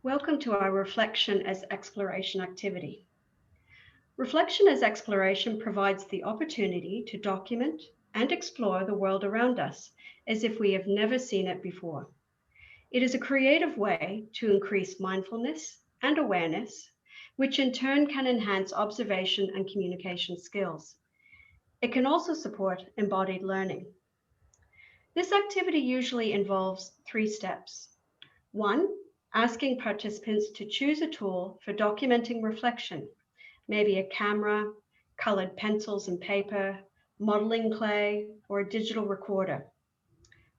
Welcome to our Reflection as Exploration activity. Reflection as Exploration provides the opportunity to document and explore the world around us as if we have never seen it before. It is a creative way to increase mindfulness and awareness, which in turn can enhance observation and communication skills. It can also support embodied learning. This activity usually involves 3 steps. 1, asking participants to choose a tool for documenting reflection, maybe a camera, colored pencils and paper, modeling clay, or a digital recorder,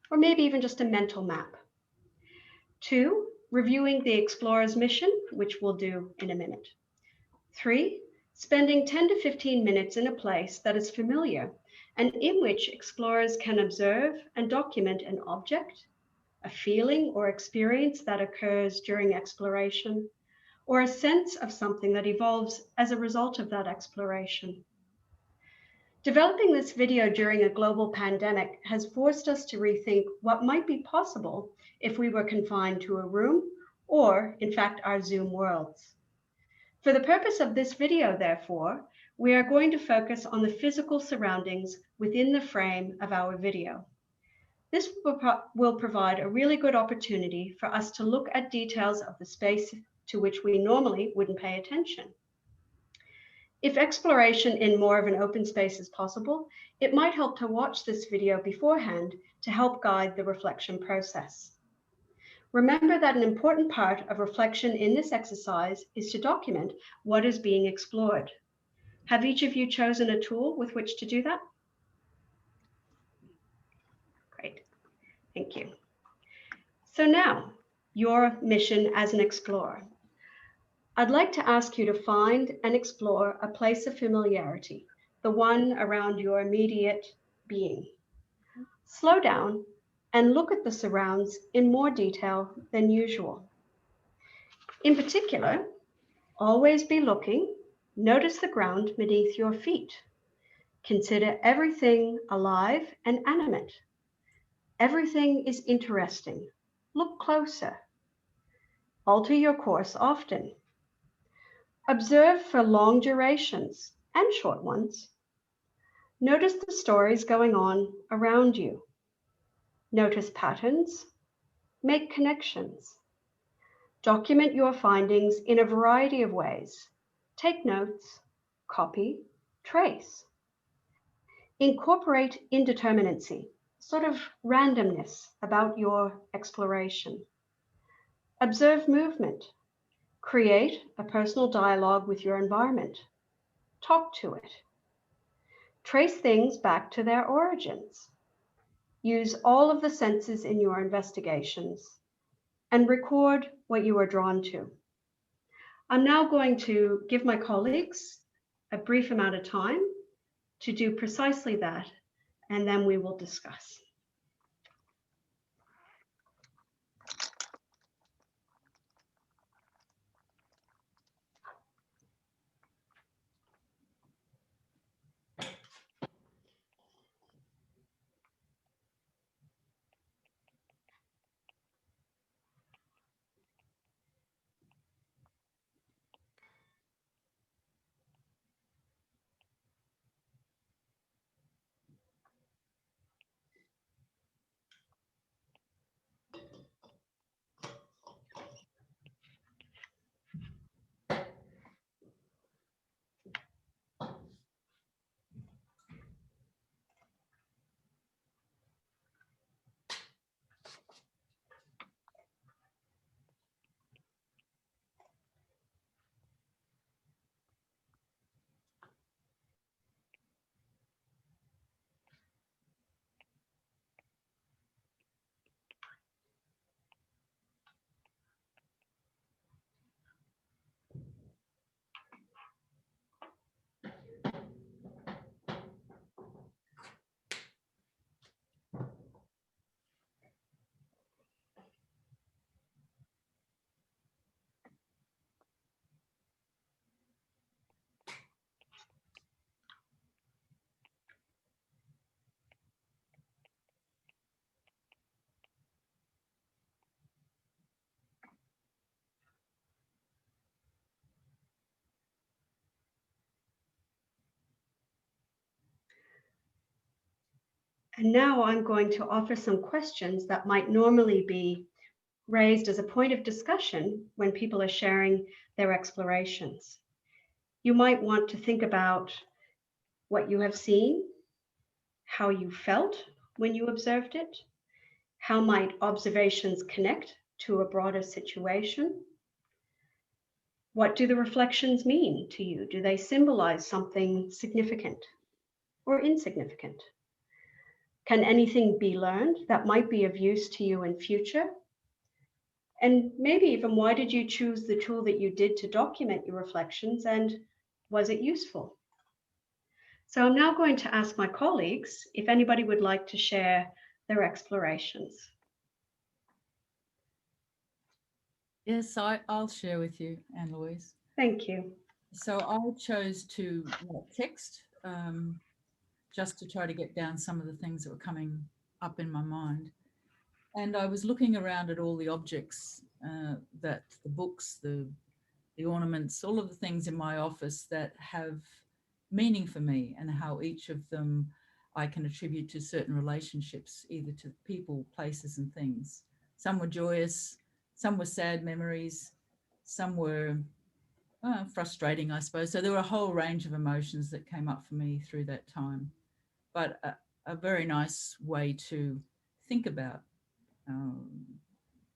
or maybe even just a mental map. 2, reviewing the explorer's mission, which we'll do in a minute. 3, spending 10 to 15 minutes in a place that is familiar and in which explorers can observe and document an object, a feeling or experience that occurs during exploration, or a sense of something that evolves as a result of that exploration. Developing this video during a global pandemic has forced us to rethink what might be possible if we were confined to a room or, in fact, our Zoom worlds. For the purpose of this video, therefore, we are going to focus on the physical surroundings within the frame of our video. This will provide a really good opportunity for us to look at details of the space to which we normally wouldn't pay attention. If exploration in more of an open space is possible, it might help to watch this video beforehand to help guide the reflection process. Remember that an important part of reflection in this exercise is to document what is being explored. Have each of you chosen a tool with which to do that? Great. Thank you. So now, your mission as an explorer. I'd like to ask you to find and explore a place of familiarity, the one around your immediate being. Slow down and look at the surrounds in more detail than usual. In particular, always be looking. Notice the ground beneath your feet. Consider everything alive and animate. Everything is interesting. Look closer. Alter your course often. Observe for long durations and short ones. Notice the stories going on around you. Notice patterns. Make connections. Document your findings in a variety of ways. Take notes, copy, trace. Incorporate indeterminacy, sort of randomness about your exploration. Observe movement. Create a personal dialogue with your environment. Talk to it. Trace things back to their origins. Use all of the senses in your investigations and record what you are drawn to. I'm now going to give my colleagues a brief amount of time to do precisely that, and then we will discuss. And now I'm going to offer some questions that might normally be raised as a point of discussion when people are sharing their explorations. You might want to think about what you have seen, how you felt when you observed it, how might observations connect to a broader situation? What do the reflections mean to you? Do they symbolize something significant or insignificant? Can anything be learned that might be of use to you in future? And maybe even, why did you choose the tool that you did to document your reflections, and was it useful? So I'm now going to ask my colleagues if anybody would like to share their explorations. Yes, I'll share with you, Anne-Louise. Thank you. So I chose to write text just to try to get down some of the things that were coming up in my mind. And I was looking around at all the objects, that the books, the ornaments, all of the things in my office that have meaning for me, and how each of them I can attribute to certain relationships, either to people, places, and things. Some were joyous, some were sad memories, some were frustrating, I suppose. So there were a whole range of emotions that came up for me through that time. But a very nice way to think about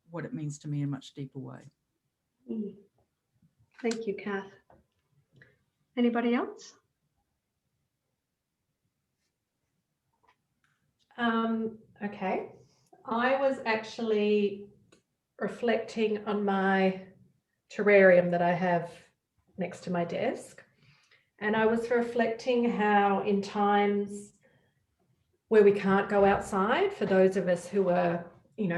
what it means to me in a much deeper way. Thank you, Kath. Anybody else? Okay. I was actually reflecting on my terrarium that I have next to my desk. And I was reflecting how in times where we can't go outside, for those of us who are, in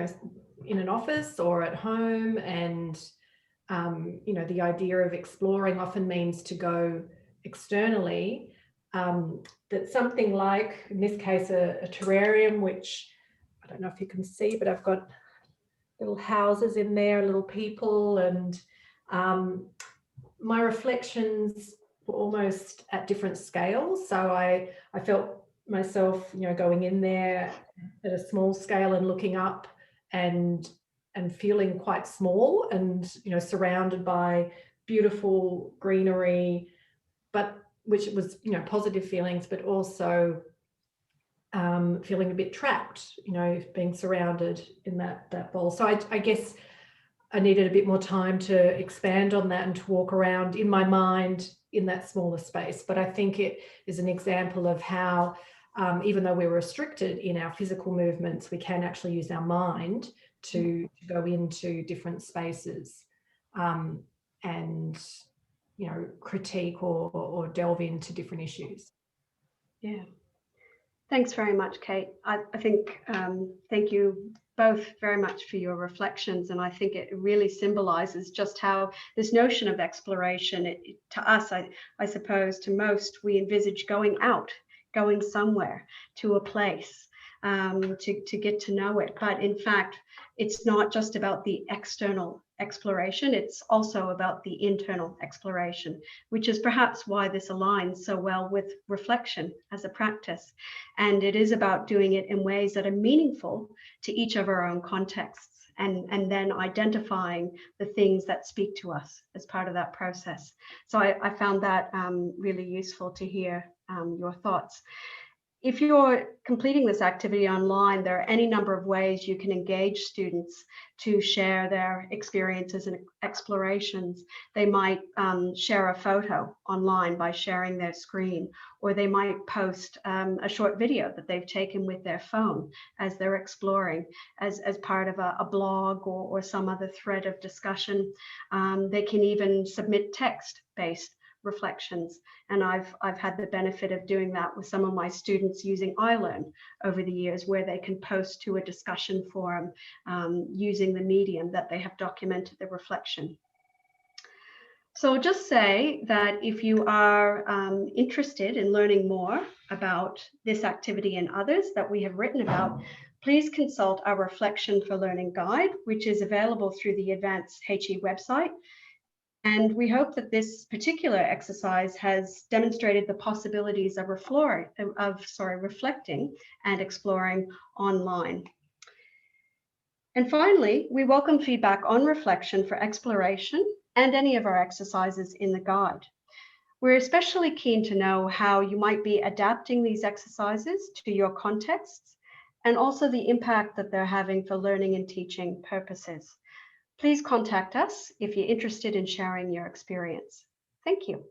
an office or at home, and, the idea of exploring often means to go externally, that something like, in this case, a terrarium, which I don't know if you can see, but I've got little houses in there, little people, and my reflections were almost at different scales. So I felt myself, going in there at a small scale and looking up and feeling quite small, and surrounded by beautiful greenery, but which was positive feelings, but also feeling a bit trapped, being surrounded in that bowl. So I guess I needed a bit more time to expand on that and to walk around in my mind in that smaller space. But I think it is an example of how, even though we're restricted in our physical movements, we can actually use our mind to go into different spaces, and critique or delve into different issues. Yeah. Thanks very much, Kate. I think, thank you both very much for your reflections. And I think it really symbolizes just how this notion of exploration, to us, I suppose, to most, we envisage going out, going somewhere, to a place, to get to know it. But in fact, it's not just about the external exploration, it's also about the internal exploration, which is perhaps why this aligns so well with reflection as a practice. And it is about doing it in ways that are meaningful to each of our own contexts, and then identifying the things that speak to us as part of that process. So I found that really useful to hear your thoughts. If you're completing this activity online, there are any number of ways you can engage students to share their experiences and explorations. They might share a photo online by sharing their screen, or they might post a short video that they've taken with their phone as they're exploring as part of a blog or some other thread of discussion. They can even submit text-based reflections. And I've had the benefit of doing that with some of my students using iLearn over the years, where they can post to a discussion forum using the medium that they have documented the reflection. So I'll just say that if you are interested in learning more about this activity and others that we have written about, please consult our Reflection for Learning guide, which is available through the Advanced HE website. And we hope that this particular exercise has demonstrated the possibilities of reflecting and exploring online. And finally, we welcome feedback on reflection for exploration and any of our exercises in the guide. We're especially keen to know how you might be adapting these exercises to your contexts and also the impact that they're having for learning and teaching purposes. Please contact us if you're interested in sharing your experience. Thank you.